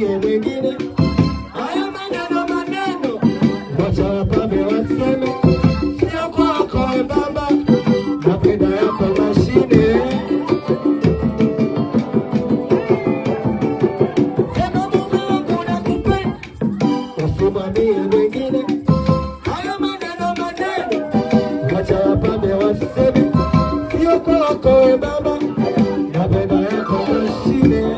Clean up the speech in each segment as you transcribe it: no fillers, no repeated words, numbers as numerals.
usimwambie mwingine. Haya maneno wacha wapambe waseme, sio kwako baba, napenda yako mashine. Sema mume wangu nakupenda, usimwambie mwingine. Haya maneno wacha wapambe waseme, sio kwako baba, napenda yako mashine.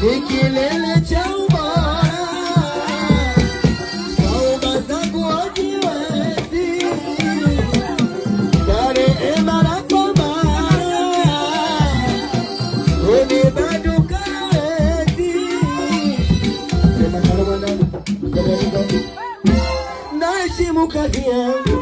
Ikilele cha ubora, kauba zangu wajiwezi, dare emara komara, unibaduka ezi. Sema kala mwanangu, naheshimu kazi yangu.